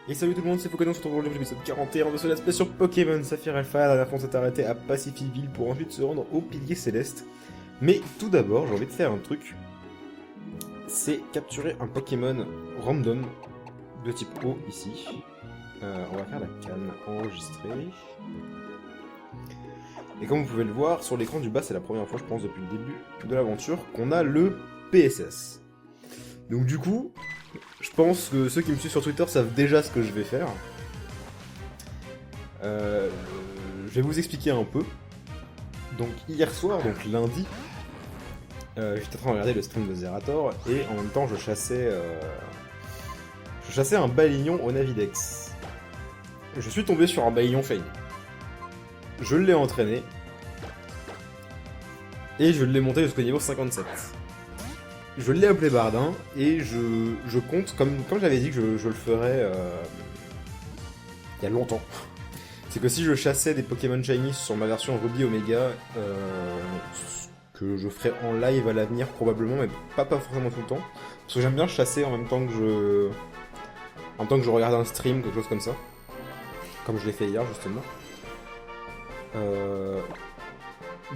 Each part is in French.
Et salut tout le monde, c'est Focodon, on se retrouve aujourd'hui pour l'épisode 41 de ce let's play sur Pokémon Saphir Alpha. La dernière fois on s'est arrêté à Pacificville pour ensuite se rendre au Pilier Céleste. Mais tout d'abord, j'ai envie de faire un truc. C'est capturer un Pokémon random de type O ici. On va faire la canne enregistrée. Et comme vous pouvez le voir, sur l'écran du bas, c'est la première fois, je pense, depuis le début de l'aventure, qu'on a le PSS. Donc du coup, je pense que ceux qui me suivent sur Twitter savent déjà ce que je vais faire. Je vais vous expliquer un peu. Donc hier soir, donc lundi, j'étais en train de regarder le stream de Zerator et en même temps je chassais un Balignon au Navidex. Je suis tombé sur un Balignon Shiny. Je l'ai entraîné et je l'ai monté jusqu'au niveau 57. Je l'ai appelé Bardin et je compte, comme j'avais dit que je le ferais il y a longtemps, c'est que si je chassais des Pokémon Shiny sur ma version Ruby Omega, que je ferai en live à l'avenir probablement, mais pas forcément tout le temps, parce que j'aime bien chasser en même temps que je regarde un stream, quelque chose comme ça, comme je l'ai fait hier justement.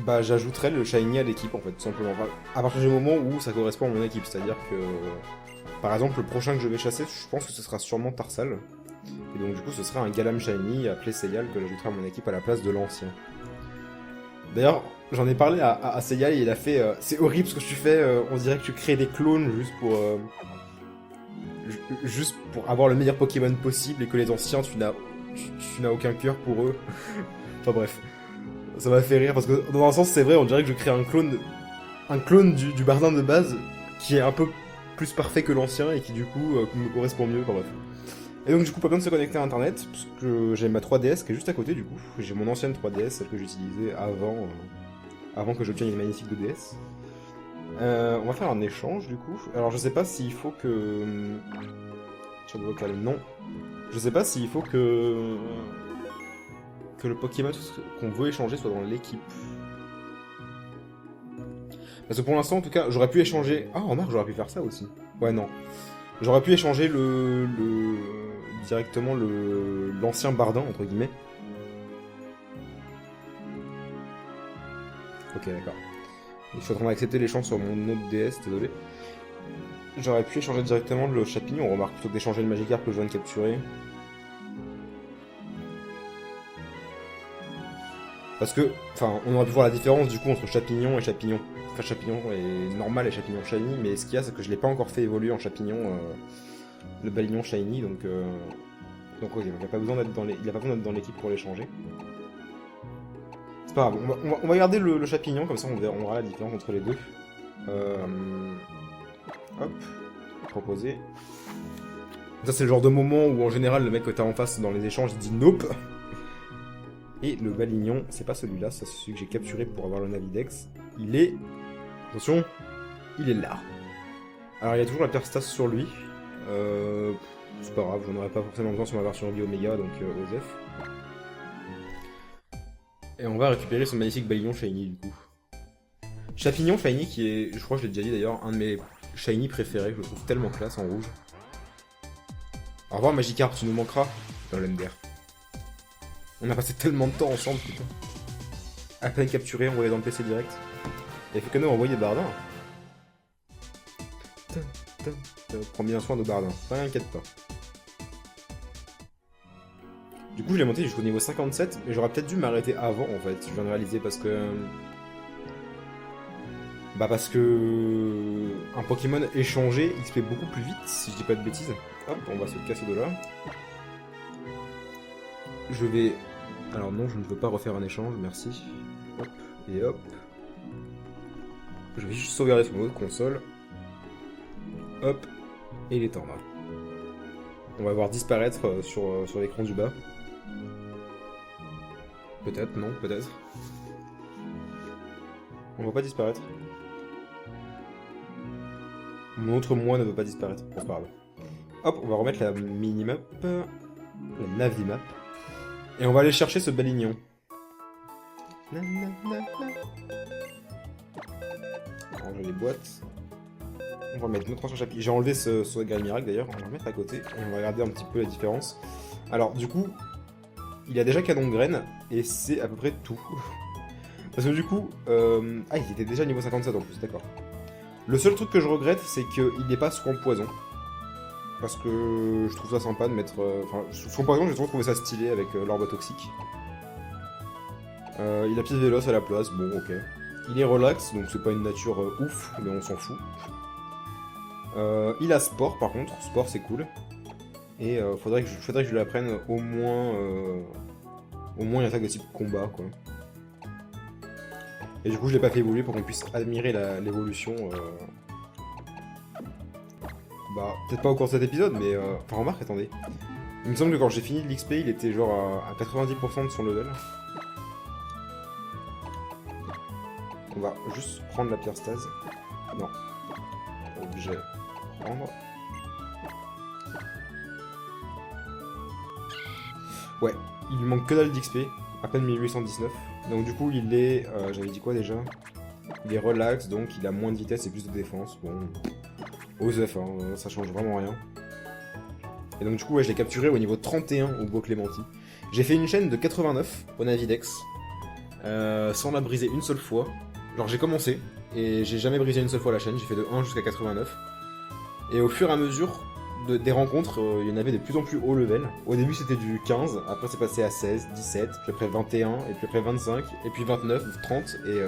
Bah j'ajouterais le Shiny à l'équipe en fait, tout simplement. Enfin, à partir du moment où ça correspond à mon équipe, c'est-à-dire que... Par exemple, le prochain que je vais chasser, je pense que ce sera sûrement Tarsal. Et donc du coup ce sera un Galam Shiny appelé Seyal que j'ajouterai à mon équipe à la place de l'ancien. D'ailleurs, j'en ai parlé à Seyal et il a fait... c'est horrible ce que tu fais, on dirait que tu crées des clones juste pour avoir le meilleur Pokémon possible et que les anciens, tu n'as aucun cœur pour eux. Enfin bref. Ça m'a fait rire parce que dans un sens c'est vrai, on dirait que je crée un clone du Bardin de base qui est un peu plus parfait que l'ancien et qui du coup me correspond mieux, enfin bref. Et donc du coup pas besoin de se connecter à internet parce que j'ai ma 3DS qui est juste à côté du coup. J'ai mon ancienne 3DS, celle que j'utilisais avant que j'obtienne une magnifique 2DS. On va faire un échange du coup. Alors je sais pas s'il faut que... Chat vocal, non. Je sais pas s'il faut que le Pokémon qu'on veut échanger soit dans l'équipe. Parce que pour l'instant, en tout cas, j'aurais pu échanger... Ah, remarque, j'aurais pu faire ça aussi. Ouais, non. J'aurais pu échanger directement l'ancien Bardin, entre guillemets. Ok, d'accord. Je suis en train d'accepter l'échange sur mon autre DS, désolé. J'aurais pu échanger directement le Chapignon, on remarque, plutôt que d'échanger le Magikarp que je viens de capturer. Parce que, enfin, on aurait pu voir la différence du coup entre Chapignon et Chapignon. Enfin, Chapignon est normal et Chapignon Shiny, mais ce qu'il y a, c'est que je l'ai pas encore fait évoluer en Chapignon, le Balignon Shiny, donc ok, donc il a pas besoin d'être dans l'équipe pour l'échanger. C'est pas grave, on va garder le Chapignon, comme ça on verra la différence entre les deux. Hop, proposer. Ça c'est le genre de moment où en général le mec que t'as en face dans les échanges il dit nope. Et le Balignon, c'est pas celui-là, c'est celui que j'ai capturé pour avoir le Navidex. Il est... Attention, il est là. Alors il y a toujours la Perstas sur lui. C'est pas grave, j'en aurais pas forcément besoin sur ma version Ruby Omega, donc Osef. Et on va récupérer ce magnifique Balignon Shiny du coup. Chapignon Shiny qui est, je crois que je l'ai déjà dit d'ailleurs, un de mes Shiny préférés, je le trouve tellement classe en rouge. Au revoir Magikarp, tu nous manqueras dans l'MDR. On a passé tellement de temps ensemble, putain. À peine capturé, envoyé dans le PC direct. Et fait que nous envoyer Bardin. Prends bien soin de Bardin, t'inquiète pas. Du coup, je l'ai monté jusqu'au niveau 57, mais j'aurais peut-être dû m'arrêter avant en fait. Je viens de réaliser parce que. Bah, parce que. Un Pokémon échangé XP beaucoup plus vite, si je dis pas de bêtises. Hop, on va se casser de là. Je vais... Alors non, je ne veux pas refaire un échange, merci. Hop, et hop. Je vais juste sauvegarder sur mon autre console. Hop, et il est en bas. On va voir disparaître sur l'écran du bas. Peut-être, non, peut-être. On va pas disparaître. Mon autre moi ne veut pas disparaître, bon, c'est pas grave. Hop, on va remettre la minimap, la navimap. Et on va aller chercher ce Balignon. Ranger les boîtes. On va mettre notre ancien chapitre. J'ai enlevé ce Guerrier Miracle d'ailleurs, on va le mettre à côté et on va regarder un petit peu la différence. Alors du coup, il a déjà canon de graines et c'est à peu près tout. Parce que du coup, ah il était déjà niveau 57 en plus, d'accord. Le seul truc que je regrette, c'est qu'il n'est pas soin poison. Parce que je trouve ça sympa de mettre... Enfin, soin poison, j'ai toujours trouvé ça stylé avec l'orbe toxique. Il a pied de véloce à la place, bon ok. Il est relax, donc c'est pas une nature ouf, mais on s'en fout. Il a sport par contre, sport c'est cool. Et faudrait que je lui apprenne au moins une attaque de type combat quoi. Et du coup je l'ai pas fait évoluer pour qu'on puisse admirer l'évolution. Bah peut-être pas au cours de cet épisode mais enfin remarque attendez. Il me semble que quand j'ai fini l'XP il était genre à 90% de son level. On va juste prendre la pierre stase. Non. Objet. Prendre. Ouais, il lui manque que dalle d'XP, à peine 1819. Donc du coup il est... j'avais dit quoi déjà? Il est relax, donc il a moins de vitesse et plus de défense. Bon... Osef, hein, ça change vraiment rien. Et donc du coup ouais, je l'ai capturé au niveau 31 au Bois Clémenti. J'ai fait une chaîne de 89 au Navidex. Sans la briser une seule fois. Genre j'ai commencé, et j'ai jamais brisé une seule fois la chaîne, j'ai fait de 1 jusqu'à 89. Et au fur et à mesure des rencontres, il y en avait de plus en plus haut level. Au début c'était du 15, après c'est passé à 16, 17, puis après 21, et puis après 25, et puis 29, 30, et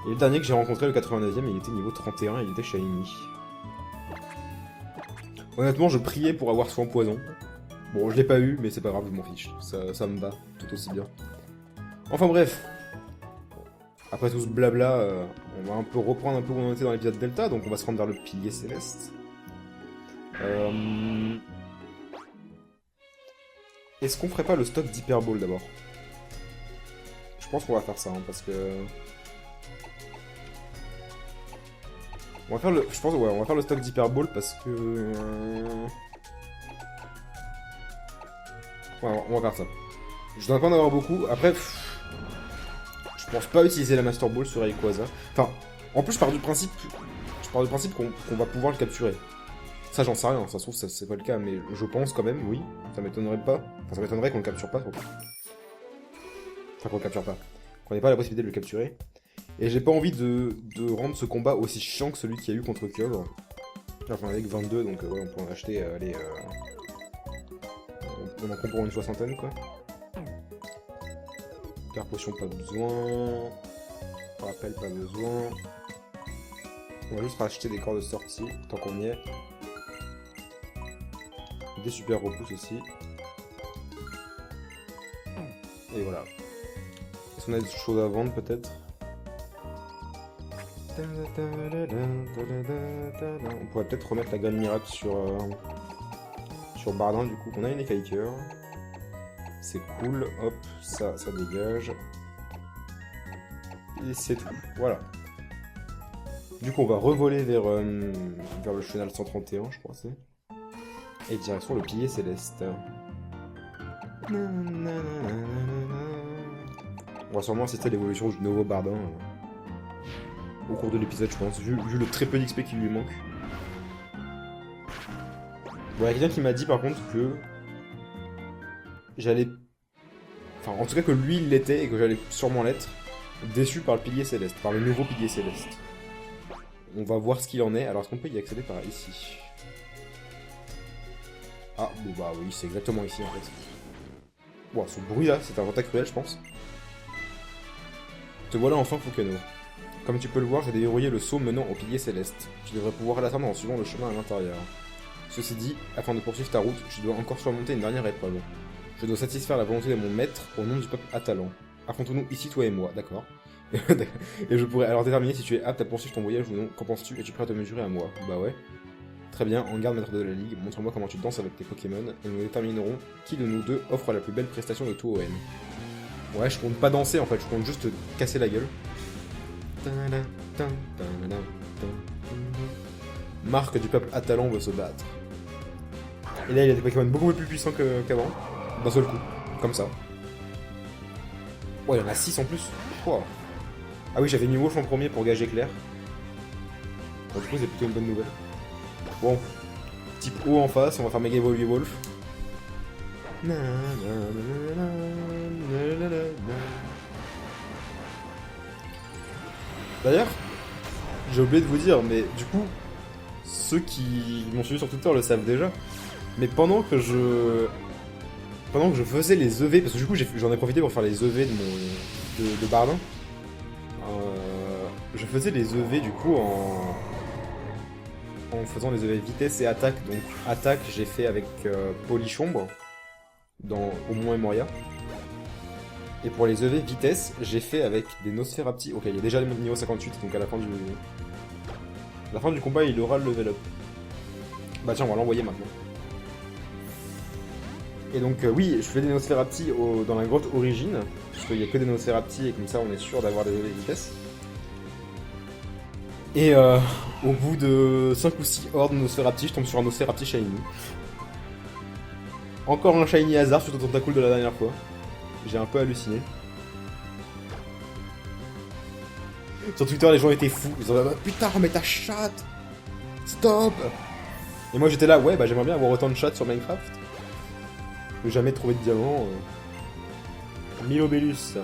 le dernier que j'ai rencontré, le 89ème, il était niveau 31, il était shiny. Honnêtement, je priais pour avoir soin poison. Bon, je l'ai pas eu, mais c'est pas grave, je m'en fiche. Ça me va tout aussi bien. Enfin bref. Après tout ce blabla, on va un peu reprendre un peu où on était dans l'épisode Delta, donc on va se rendre vers le pilier céleste. Est-ce qu'on ferait pas le stock d'Hyperball d'abord? Je pense qu'on va faire ça, hein, parce que... On va faire le... Je pense, ouais, on va faire le stock d'Hyperball parce que... Ouais, on va faire ça. Je dois pas en avoir beaucoup, après... Je pense pas utiliser la Master Ball sur Rayquaza. Enfin, en plus je pars du principe qu'on va pouvoir le capturer. Ça j'en sais rien, ça se trouve c'est pas le cas, mais je pense quand même, oui. Ça m'étonnerait pas. Enfin ça m'étonnerait qu'on le capture pas. Enfin qu'on le capture pas. Qu'on ait pas la possibilité de le capturer. Et j'ai pas envie de rendre ce combat aussi chiant que celui qu'il y a eu contre Kyogre. Là on en avait que 22, donc ouais, on peut en acheter on en compte pour une soixantaine quoi. Carte potion, pas besoin. Rappel, pas besoin. On va juste racheter des corps de sortie, tant qu'on y est. Des super repousses aussi. Et voilà. Est-ce qu'on a des choses à vendre peut-être? On pourrait peut-être remettre la graine miracle sur Bardin du coup. On a une écailleur. C'est cool, hop, ça dégage. Et c'est tout, voilà. Du coup, on va revoler vers le chenal 131, je crois, c'est. Et direction le pilier céleste. On va sûrement assister à l'évolution du nouveau Bardin au cours de l'épisode, je pense, vu le très peu d'XP qui lui manque. Bon, il y a quelqu'un qui m'a dit par contre que j'allais... Enfin, en tout cas que lui il l'était et que j'allais sûrement l'être, déçu par le pilier céleste, par le nouveau pilier céleste. On va voir ce qu'il en est. Alors, est-ce qu'on peut y accéder par ici? Ah, bon bah oui, c'est exactement ici en fait. Wow, ce bruit là, c'est un vent cruel, je pense. Te voilà enfin, Fukano. Comme tu peux le voir, j'ai déverrouillé le saut menant au pilier céleste. Tu devrais pouvoir l'atteindre en suivant le chemin à l'intérieur. Ceci dit, afin de poursuivre ta route, tu dois encore surmonter une dernière épreuve. Je dois satisfaire la volonté de mon maître au nom du peuple Atalan. Affrontons-nous ici, toi et moi, d'accord? Et je pourrais alors déterminer si tu es apte à poursuivre ton voyage ou non. Qu'en penses-tu? Es-tu prêt à te mesurer à moi? Bah ouais. Très bien, en garde maître de la ligue, montre-moi comment tu danses avec tes Pokémon, et nous déterminerons qui de nous deux offre la plus belle prestation de tout ON. Ouais, je compte pas danser en fait, je compte juste casser la gueule. Marque du peuple Atalan veut se battre. Et là, il y a des Pokémon beaucoup plus puissants qu'avant, d'un seul coup, comme ça. Ouais, il y en a 6 en plus. Wow. Ah oui, j'avais mis Wolf en premier pour gager clair. Bon, du coup, c'est plutôt une bonne nouvelle. Bon, type O en face, on va faire Mega Evolve Wolf. D'ailleurs, j'ai oublié de vous dire, mais du coup, ceux qui m'ont suivi sur Twitter le savent déjà. Mais pendant que je faisais les EV, parce que du coup j'en ai profité pour faire les EV de Bardin, je faisais les EV du coup en faisant les EV vitesse et attaque. Donc attaque j'ai fait avec Polychombre dans Au moins et Moria. Et pour les EV vitesse, j'ai fait avec des Nosferapti. Ok, il est déjà niveau 58, donc à la fin du combat il aura le level up. Bah tiens, on va l'envoyer maintenant. Et donc oui, je fais des Nosferapti dans la grotte origine, parce qu'il n'y a que des Nosferapti et comme ça on est sûr d'avoir des vitesses. Et au bout de 5 ou 6 hordes de Nosferapti, je tombe sur un Nosferapti Shiny. Encore un Shiny hasard sur ton tentacule de la dernière fois. J'ai un peu halluciné. Sur Twitter, les gens étaient fous. Ils ont dit putain, mais ta chatte! Stop! Et moi j'étais là, ouais, bah j'aimerais bien avoir autant de chattes sur Minecraft. Je n'ai jamais trouvé de diamant. Milobellus.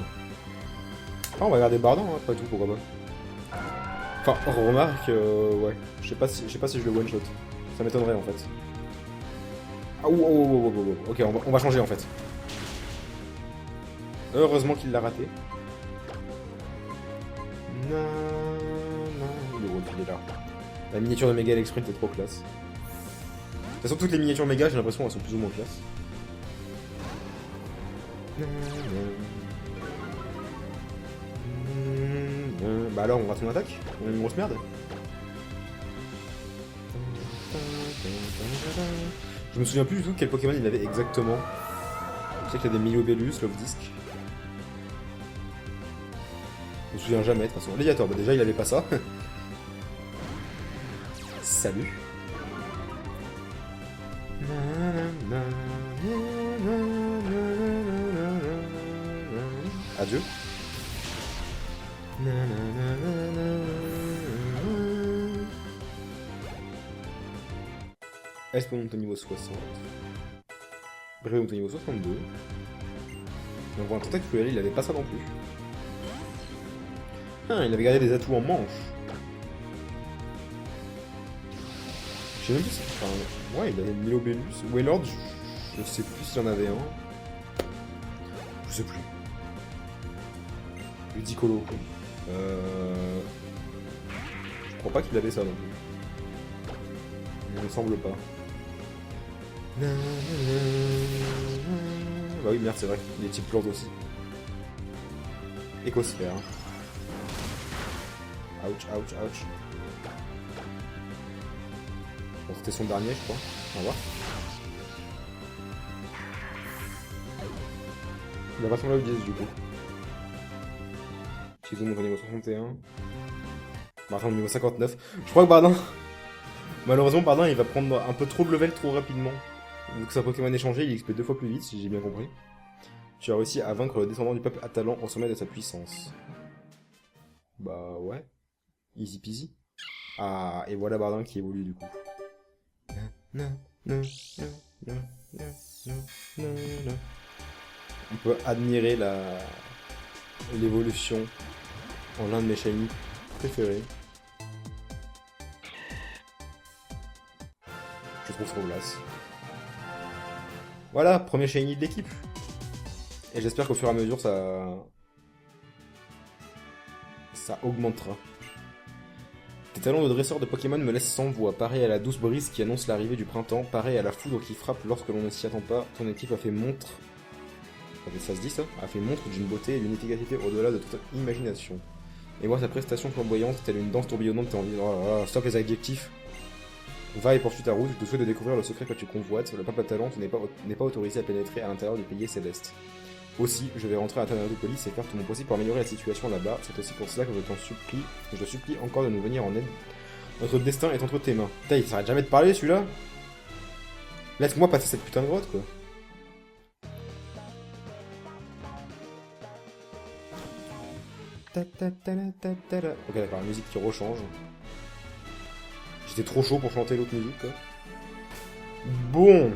Ah, on va garder Bardin, hein, après tout, pourquoi pas. Enfin, remarque, ouais. Je sais pas si je le one-shot. Ça m'étonnerait en fait. Ah, ok, on va changer en fait. Heureusement qu'il l'a raté. Il est là. La miniature de Mega Sprint est trop classe. De toute façon, toutes les miniatures Mega, j'ai l'impression qu'elles sont plus ou moins classe. Bah alors on rate son attaque. On est une grosse merde. Je me souviens plus du tout quel Pokémon il avait exactement. Je sais qu'il y a des Milobellus, Love Disc. Je me souviens jamais de toute façon. Légiator, bah déjà il avait pas ça. Salut. Adieu. Est-ce monte au niveau 60? Bref, monte au niveau 62. On voit un tentacule, il avait pas ça non plus. Ah, il avait gardé des atouts en manche. Je sais même plus si... Enfin, ouais, il avait Milobellus. Wailord, je sais plus s'il y en avait un. Je sais plus. Ludicolo. Je crois pas qu'il avait ça non plus. Il me semble pas. Bah oui, merde, c'est vrai. Les types lourds aussi. Écosphère. Ouch, ouch, ouch. Bon, c'était son dernier, je crois. On va voir. Il a pas son là 10 du coup. Chizo monte au niveau 61. Bardin au niveau 59. Je crois que Bardin... Malheureusement, Bardin, il va prendre un peu trop de level trop rapidement. Vu que sa Pokémon échangé, il XP 2 fois plus vite, si j'ai bien compris. Tu as réussi à vaincre le descendant du peuple Atalan au sommet de sa puissance. Bah ouais. Easy peasy. Ah, et voilà Bardin qui évolue du coup. On peut admirer l'évolution en l'un de mes shiny préférés. Je trouve trop classe. Voilà, premier shiny de l'équipe. Et j'espère qu'au fur et à mesure ça augmentera. Tes talents de dresseur de Pokémon me laissent sans voix, pareil à la douce brise qui annonce l'arrivée du printemps, pareil à la foudre qui frappe lorsque l'on ne s'y attend pas. Ton équipe a fait montre... Ça se dit ça? A fait montre d'une beauté et d'une efficacité au-delà de toute imagination. Et moi sa prestation flamboyante, telle une danse tourbillonnante, t'as envie de... Oh là là, stop les adjectifs. Va et poursuis ta route, je te souhaite de découvrir le secret que tu convoites. Le peuple Atalan n'est pas autorisé à pénétrer à l'intérieur du pays céleste. Aussi, je vais rentrer à Tanardopolis et faire tout mon possible pour améliorer la situation là-bas. C'est aussi pour cela que je te supplie encore de nous venir en aide. Notre destin est entre tes mains. Putain, il s'arrête jamais de parler celui-là. Laisse-moi passer cette putain de grotte quoi. Ok d'accord, la musique qui rechange. J'étais trop chaud pour chanter l'autre musique, quoi. Bon.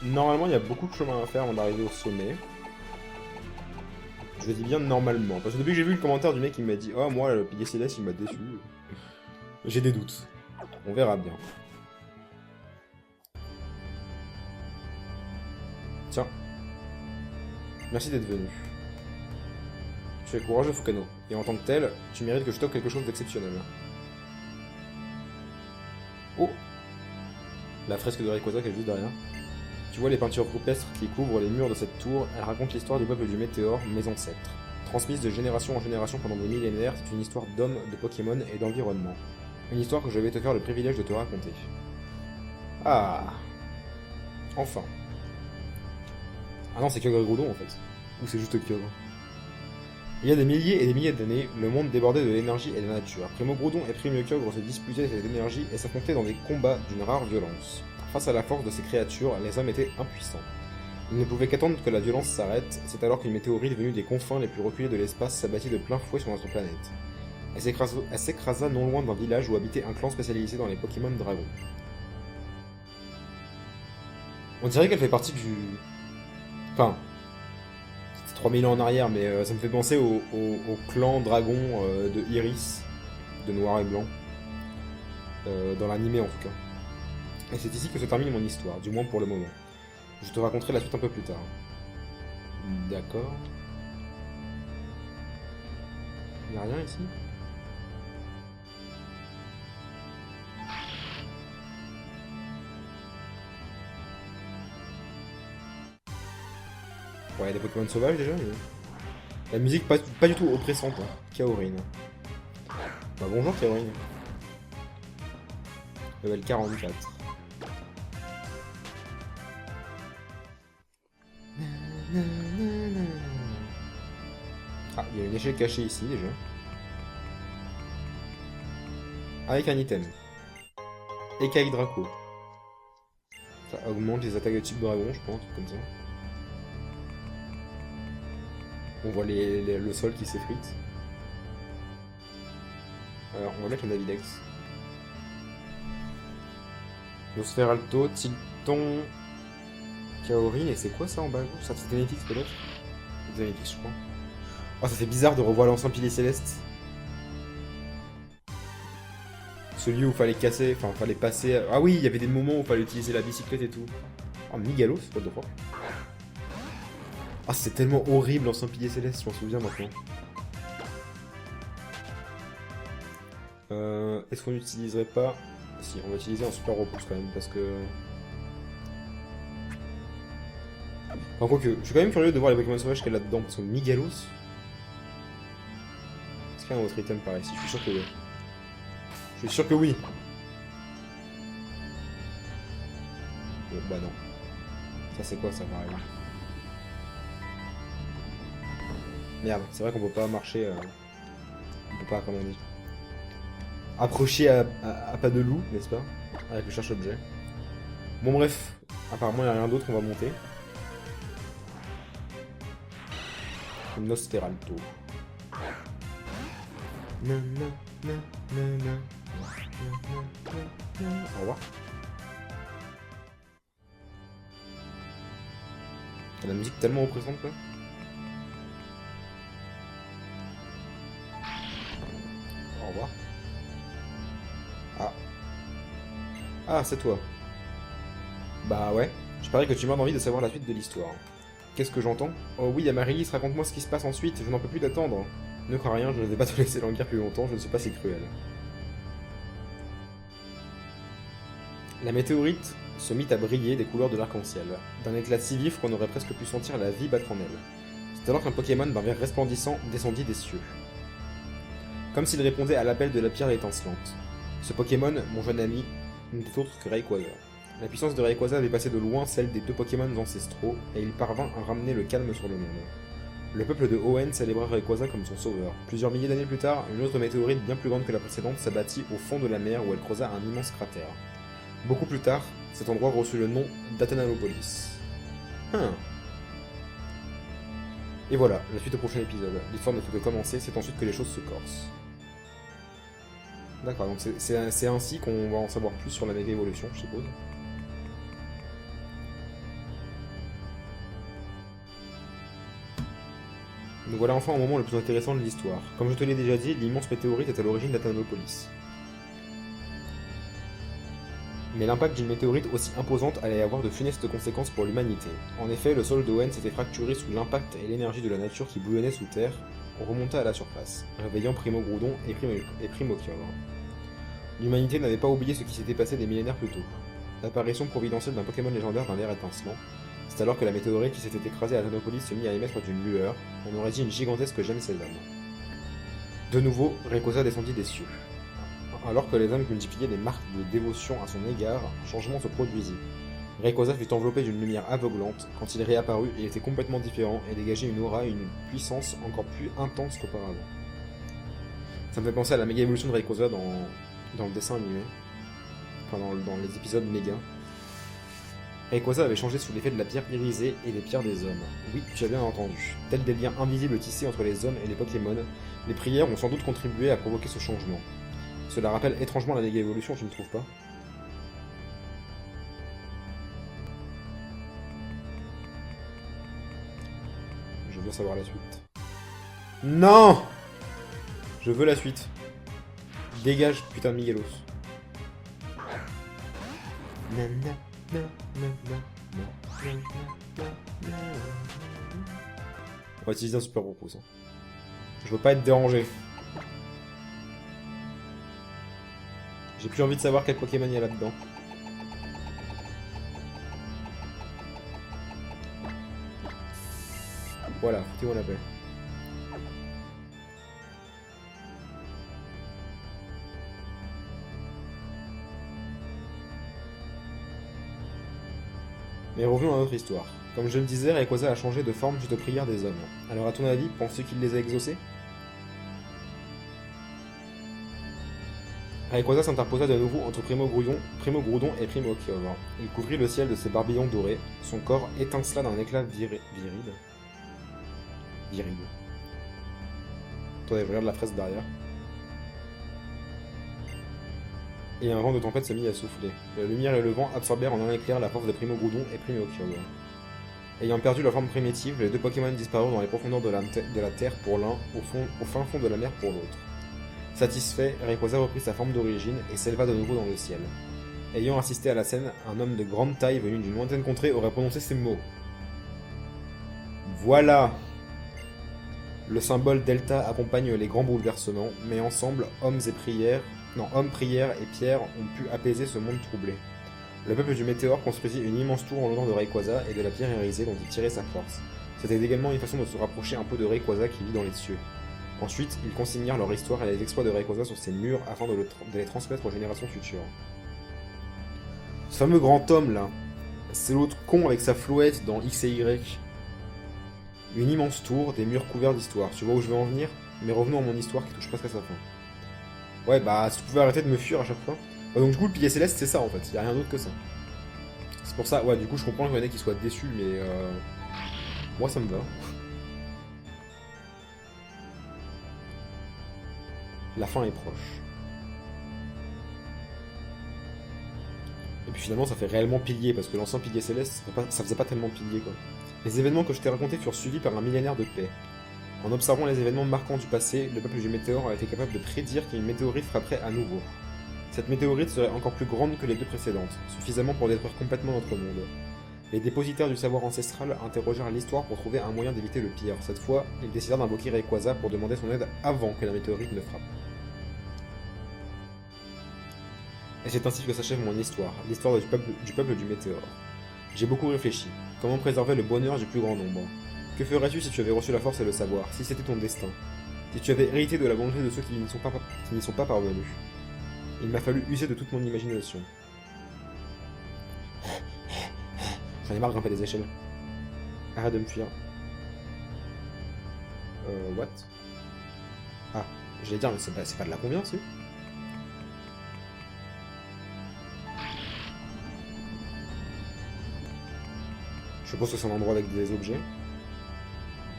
Normalement, il y a beaucoup de chemin à faire avant d'arriver au sommet. Je dis bien normalement. Parce que depuis que j'ai vu le commentaire du mec qui m'a dit oh, moi, le pilier céleste, il m'a déçu. J'ai des doutes. On verra bien. Tiens. Merci d'être venu. Tu es courageux, Fukano. Et en tant que tel, tu mérites que je t'offre quelque chose d'exceptionnel. Oh! La fresque de Rayquaza qui est juste derrière. Tu vois les peintures rupestres qui couvrent les murs de cette tour, elles racontent l'histoire du peuple du Météore, mes ancêtres. Transmise de génération en génération pendant des millénaires, c'est une histoire d'hommes, de Pokémon et d'environnement. Une histoire que je vais te faire le privilège de te raconter. Ah! Enfin. Ah non, c'est Kyogre Groudon en fait. Ou c'est juste Kyogre. Il y a des milliers et des milliers d'années, le monde débordait de l'énergie et de la nature. Primo Groudon et Primo Kyogre se disputaient cette énergie et s'affrontaient dans des combats d'une rare violence. Face à la force de ces créatures, les hommes étaient impuissants. Ils ne pouvaient qu'attendre que la violence s'arrête, c'est alors qu'une météorite venue des confins les plus reculés de l'espace s'abattit de plein fouet sur notre planète. Elle s'écrasa non loin d'un village où habitait un clan spécialisé dans les Pokémon dragons. On dirait qu'elle fait partie du... Enfin... C'est 3000 ans en arrière, mais ça me fait penser au clan dragon de Iris, de noir et blanc. Dans l'animé en tout cas. Et c'est ici que se termine mon histoire, du moins pour le moment. Je te raconterai la suite un peu plus tard. D'accord. Y'a rien ici? Ouais, y'a des Pokémon sauvages déjà, mais... La musique pas du tout oppressante, hein. Kaorin. Bah bonjour Kaorin. Level 44. Ah, il y a une échelle cachée ici déjà. Avec un item. Écaille Draco. Ça augmente les attaques de type dragon, je pense, comme ça. On voit le sol qui s'effrite. Alors, on va mettre le Navidex. Nosferalto, Tilton, Kaorin, et c'est quoi ça en bas? Ça c'est Xenetix peut-être? Xenetix je crois. Oh ça fait bizarre de revoir l'ancien pilier céleste. Celui où fallait casser, enfin fallait passer... Ah oui, il y avait des moments où il fallait utiliser la bicyclette et tout. Oh Migalos, what the fuck. Ah c'est tellement horrible l'ancien pilier céleste, je m'en souviens maintenant. Est-ce qu'on n'utiliserait pas... Si, on va utiliser un super repousse quand même, parce que... Enfin, quoique, je suis quand même curieux de voir les Pokémon sauvages qu'il y a là-dedans, parce que Migalos... Est-ce qu'il y a un autre item par ici? Je suis sûr que oui. Je suis sûr que oui. Bon, bah non. Ça c'est quoi ça, pareil? Merde, c'est vrai qu'on peut pas marcher... On peut pas, comment on dit... Approcher à pas de loup, n'est-ce pas? Avec le cherche-objet. Bon bref, apparemment il n'y a rien d'autre, on va monter. Nosferalto. Au revoir. La musique tellement oppressante quoi. Au revoir. Ah. Ah, c'est toi. Bah ouais. Je parie que tu m'as envie de savoir la suite de l'histoire. Qu'est-ce que j'entends? Oh oui, Amaryllis, raconte-moi ce qui se passe ensuite, je n'en peux plus d'attendre. Ne crois rien, je ne vais pas te laisser languir plus longtemps, je ne suis pas si cruel. La météorite se mit à briller des couleurs de l'arc-en-ciel, d'un éclat si vif qu'on aurait presque pu sentir la vie battre en elle. C'est alors qu'un Pokémon d'un vert resplendissant descendit des cieux. Comme s'il répondait à l'appel de la pierre étincelante. Ce Pokémon, mon jeune ami, n'était autre que Rayquaza. La puissance de Rayquaza avait passé de loin celle des deux Pokémon ancestraux, et il parvint à ramener le calme sur le monde. Le peuple de Hoenn célébra Rayquaza comme son sauveur. Plusieurs milliers d'années plus tard, une autre météorite bien plus grande que la précédente s'abattit au fond de la mer où elle creusa un immense cratère. Beaucoup plus tard, cet endroit reçut le nom d'Athanalopolis. Et voilà, la suite au prochain épisode. L'histoire ne fait que commencer, c'est ensuite que les choses se corsent. D'accord, donc c'est ainsi qu'on va en savoir plus sur la méga évolution, je suppose. Nous voilà enfin au moment le plus intéressant de l'histoire. Comme je te l'ai déjà dit, l'immense météorite est à l'origine d'Athanopolis. Mais l'impact d'une météorite aussi imposante allait avoir de funestes conséquences pour l'humanité. En effet, le sol d'Owen s'était fracturé sous l'impact et l'énergie de la nature qui bouillonnait sous terre, remonta à la surface, réveillant Primo Groudon et Primokyogre. L'humanité n'avait pas oublié ce qui s'était passé des millénaires plus tôt. L'apparition providentielle d'un Pokémon légendaire d'un verre étincelant. C'est alors que la météorite qui s'était écrasée à Athanopolis se mit à émettre d'une lueur, on aurait dit une gigantesque gemme sésame. De nouveau, Rayquaza descendit des cieux. Alors que les hommes multipliaient les marques de dévotion à son égard, un changement se produisit. Rayquaza fut enveloppé d'une lumière aveuglante. Quand il réapparut, il était complètement différent et dégageait une aura et une puissance encore plus intense qu'auparavant. Ça me fait penser à la méga évolution de Rayquaza dans le dessin animé. Enfin, dans les épisodes méga. Rayquaza avait changé sous l'effet de la pierre irisée et des pierres des hommes. Oui, tu as bien entendu. Tels des liens invisibles tissés entre les hommes et les Pokémon, les prières ont sans doute contribué à provoquer ce changement. Cela rappelle étrangement la méga évolution, tu ne trouves pas? Je veux savoir la suite. Non! Je veux la suite. Dégage, putain de Miguelos. On va utiliser un super repousse. Je veux pas être dérangé. J'ai plus envie de savoir quel Pokémon il y a là-dedans. Voilà, foutez-moi la paix. Mais revenons à notre histoire. Comme je le disais, Rayquaza a changé de forme suite aux prières des hommes. Alors à ton avis, penses-tu qu'il les a exaucés? Rayquaza s'interposa de nouveau entre Primo Groudon et Primokyogre. Il couvrit le ciel de ses barbillons dorés. Son corps étincela d'un éclat viril. Attendez, je regarde la fraise derrière. Et un vent de tempête se mit à souffler. La lumière et le vent absorbèrent en un éclair la force de Primo Groudon et Primokyogre. Ayant perdu leur forme primitive, les deux Pokémon disparurent dans les profondeurs de la Terre pour l'un, au fin fond de la mer pour l'autre. Satisfait, Rayquaza reprit sa forme d'origine et s'éleva de nouveau dans le ciel. Ayant assisté à la scène, un homme de grande taille venu d'une lointaine contrée aurait prononcé ces mots. Voilà! Le symbole delta accompagne les grands bouleversements, mais ensemble, hommes, prières et pierres ont pu apaiser ce monde troublé. Le peuple du Météore construisit une immense tour en l'honneur de Rayquaza et de la pierre irisée dont il tirait sa force. C'était également une façon de se rapprocher un peu de Rayquaza qui vit dans les cieux. Ensuite, ils consignèrent leur histoire et les exploits de Rayquaza sur ces murs afin de les transmettre aux générations futures. Ce fameux grand homme là, c'est l'autre con avec sa flouette dans X et Y. Une immense tour, des murs couverts d'histoire. Tu vois où je veux en venir? Mais revenons à mon histoire qui touche presque à sa fin. Ouais, bah, si tu pouvais arrêter de me fuir à chaque fois. Donc, du coup, le pilier céleste, c'est ça en fait. Y'a rien d'autre que ça. C'est pour ça, ouais, du coup, je comprends qu'il y en a qui soient déçus, mais moi, ça me va. La fin est proche. Et puis finalement, ça fait réellement pilier, parce que l'ancien pilier céleste, ça faisait pas tellement pilier, quoi. Les événements que je t'ai racontés furent suivis par un millénaire de paix. En observant les événements marquants du passé, le peuple du Météore a été capable de prédire qu'une météorite frapperait à nouveau. Cette météorite serait encore plus grande que les deux précédentes, suffisamment pour détruire complètement notre monde. Les dépositaires du savoir ancestral interrogèrent l'histoire pour trouver un moyen d'éviter le pire. Cette fois, ils décidèrent d'invoquer Rayquaza pour demander son aide avant que la météorite ne frappe. Et c'est ainsi que s'achève mon histoire, l'histoire du peuple du Météore. J'ai beaucoup réfléchi. Comment préserver le bonheur du plus grand nombre? Que ferais-tu si tu avais reçu la force et le savoir, si c'était ton destin? Si tu avais hérité de la volonté de ceux qui n'y sont pas parvenus? Il m'a fallu user de toute mon imagination. J'en ai marre de grimper des échelles. Arrête de me fuir. What? Ah, j'allais dire, mais c'est pas de la combien, si? Je suppose que c'est un endroit avec des objets.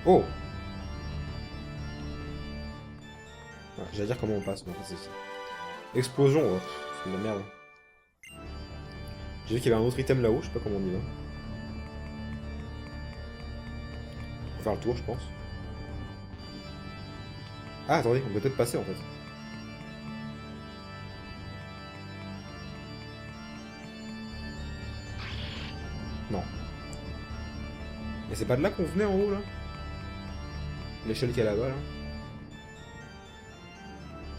Oh! Ah, j'allais dire comment on passe, mais en fait c'est ça. Explosion, ouais. C'est de la merde. J'ai vu qu'il y avait un autre item là-haut, je sais pas comment on y va. On va faire le tour, je pense. Ah, attendez, on peut peut-être passer en fait. Non. Mais c'est pas de là qu'on venait en haut là? L'échelle qu'il y a là-bas là.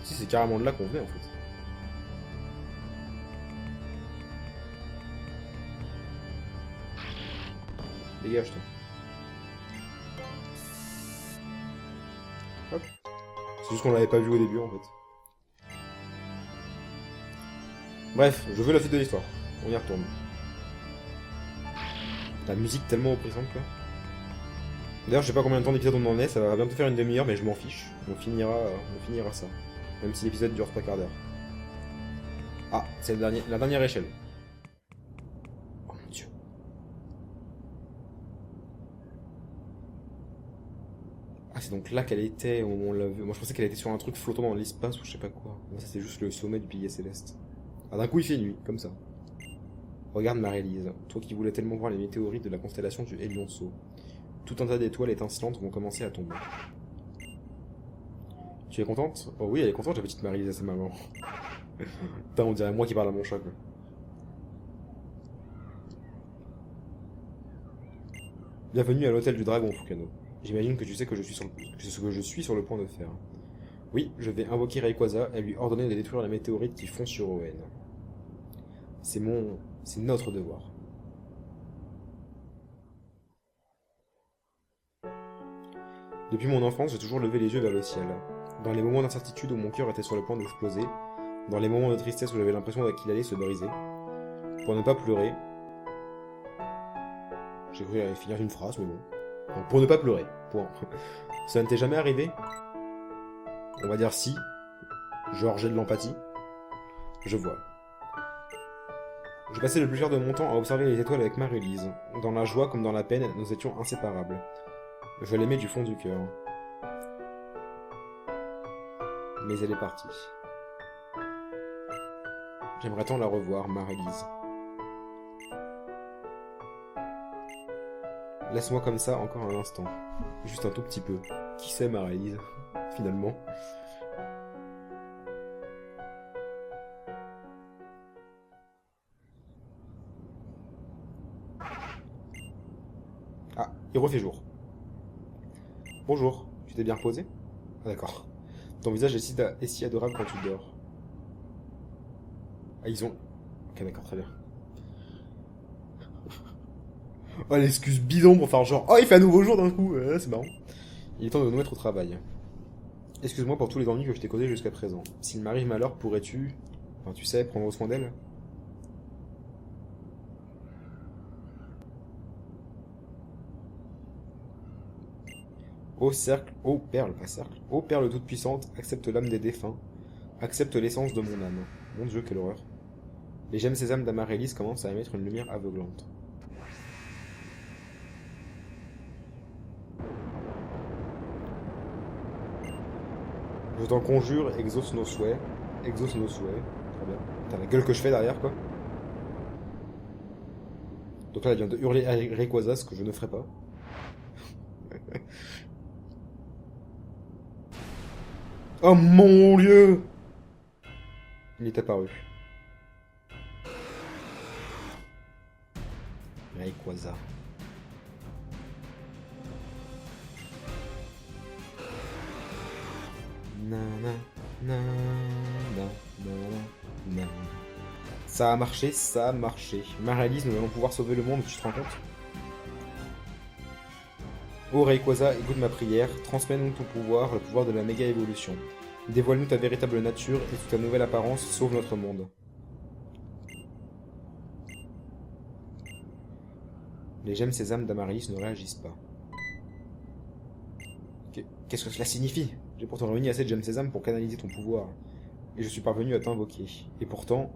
Si, c'est carrément de là qu'on venait en fait. Dégage toi. Hop. C'est juste qu'on l'avait pas vu au début en fait. Bref, je veux la suite de l'histoire. On y retourne. La musique tellement oppressante quoi. D'ailleurs, je sais pas combien de temps d'épisode on en est, ça va bientôt faire une demi-heure, mais je m'en fiche. On finira ça. Même si l'épisode dure 3 quarts d'heure. Ah, c'est la dernière échelle. Oh mon dieu. Ah, c'est donc là qu'elle était au moment où on l'a vu. Moi je pensais qu'elle était sur un truc flottant dans l'espace ou je sais pas quoi. Non, ça c'est juste le sommet du pilier céleste. Ah, d'un coup il fait nuit, comme ça. Regarde Marie-Lise, toi qui voulais tellement voir les météorites de la constellation du Elionceau. Tout un tas d'étoiles étincelantes vont commencer à tomber. Tu es contente? Oh oui, elle est contente, la petite Marie-Lise à sa maman. Putain, on dirait moi qui parle à mon chat, quoi. Bienvenue à l'hôtel du dragon, Fukano. J'imagine que tu sais que ce que je suis sur le point de faire. Oui, je vais invoquer Rayquaza et lui ordonner de détruire la météorite qui fond sur Owen. C'est notre devoir. Depuis mon enfance, j'ai toujours levé les yeux vers le ciel. Dans les moments d'incertitude où mon cœur était sur le point d'exploser, dans les moments de tristesse où j'avais l'impression qu'il allait se briser, pour ne pas pleurer... J'ai cru aller finir une phrase, mais bon. Donc, pour ne pas pleurer, point. Ça ne t'est jamais arrivé? On va dire si. Genre j'ai de l'empathie. Je vois. Je passais le plus clair de mon temps à observer les étoiles avec Marie-Lise. Dans la joie comme dans la peine, nous étions inséparables. Je l'aimais du fond du cœur. Mais elle est partie. J'aimerais tant la revoir, Marie-Lise. Laisse-moi comme ça encore un instant. Juste un tout petit peu. Qui c'est Marie-Lise, finalement? Ah, il refait jour. Bonjour, tu t'es bien reposé? Ah d'accord. Ton visage est si adorable quand tu dors. Ah, ils ont... Ok, d'accord, très bien. Oh, l'excuse bidon pour faire genre... Oh, il fait un nouveau jour d'un coup, c'est marrant. Il est temps de nous mettre au travail. Excuse-moi pour tous les ennuis que je t'ai causés jusqu'à présent. S'il m'arrive malheur, pourrais-tu... Enfin, tu sais, prendre soin d'elle? Ô cercle, ô perle, pas cercle, ô perle toute puissante, accepte l'âme des défunts, accepte l'essence de mon âme. Mon Dieu, quelle horreur. Les gemmes sésame d'Amaryllis commencent à émettre une lumière aveuglante. Je t'en conjure, exauce nos souhaits. Exauce nos souhaits. Très bien. Putain, la gueule que je fais derrière, quoi. Donc là, elle vient de hurler à Rayquaza, ce que je ne ferai pas. Oh mon Dieu! Il est apparu. Rayquaza. Nana, nana, nana, nana. Ça a marché, ça a marché. Marie-Lise, nous allons pouvoir sauver le monde, tu te rends compte? Oh Rayquaza, écoute ma prière, transmets-nous ton pouvoir, le pouvoir de la méga évolution. Dévoile-nous ta véritable nature et sous ta nouvelle apparence, sauve notre monde. Les gemmes sésame d'Amaryllis ne réagissent pas. Qu'est-ce que cela signifie? J'ai pourtant réuni assez de gemmes sésame pour canaliser ton pouvoir. Et je suis parvenu à t'invoquer. Et pourtant...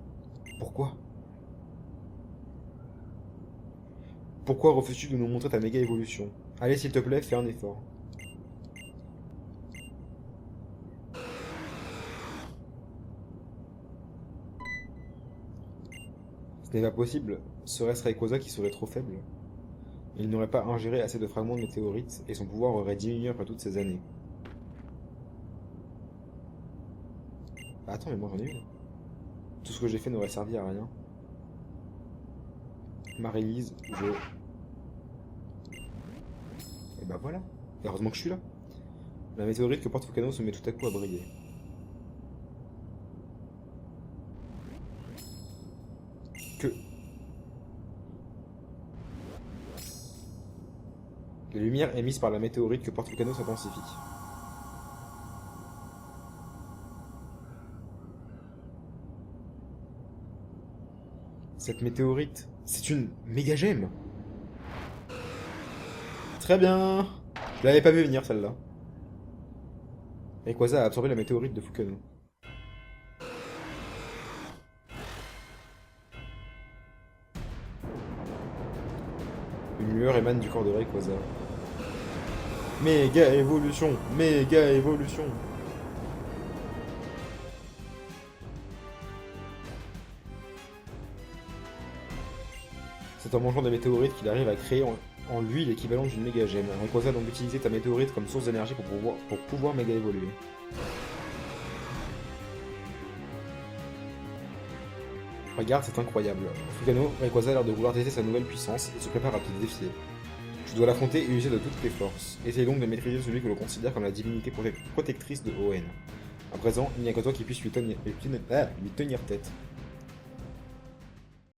Pourquoi? Pourquoi refuses-tu de nous montrer ta méga évolution? Allez, s'il te plaît, fais un effort. Ce n'est pas possible. Serait-ce Rayquaza qui serait trop faible? Il n'aurait pas ingéré assez de fragments de météorites et son pouvoir aurait diminué après toutes ces années. Bah attends, mais moi j'en ai une. Tout ce que j'ai fait n'aurait servi à rien. Marie-Lise, je... Et bah voilà. Et heureusement que je suis là. La météorite que porte Fukano se met tout à coup à briller. Que... Les lumières émises par la météorite que porte Fukano s'intensifient. Cette météorite, c'est une méga gemme. Très bien. Je l'avais pas vu venir celle-là. Rayquaza a absorbé la météorite de Fukano. Une lueur émane du corps de Rayquaza. Méga évolution. Méga évolution. C'est en mangeant des météorites qu'il arrive à créer en lui l'équivalent d'une méga gemme. Rayquaza a donc utilisé ta météorite comme source d'énergie pour pouvoir méga évoluer. Regarde, c'est incroyable. Fukano, Rayquaza a l'air de vouloir tester sa nouvelle puissance et se prépare à te défier. Tu dois l'affronter et user de toutes tes forces. Essaye donc de maîtriser celui que l'on considère comme la divinité protectrice de ON. À présent, il n'y a que toi qui puisse lui tenir tête.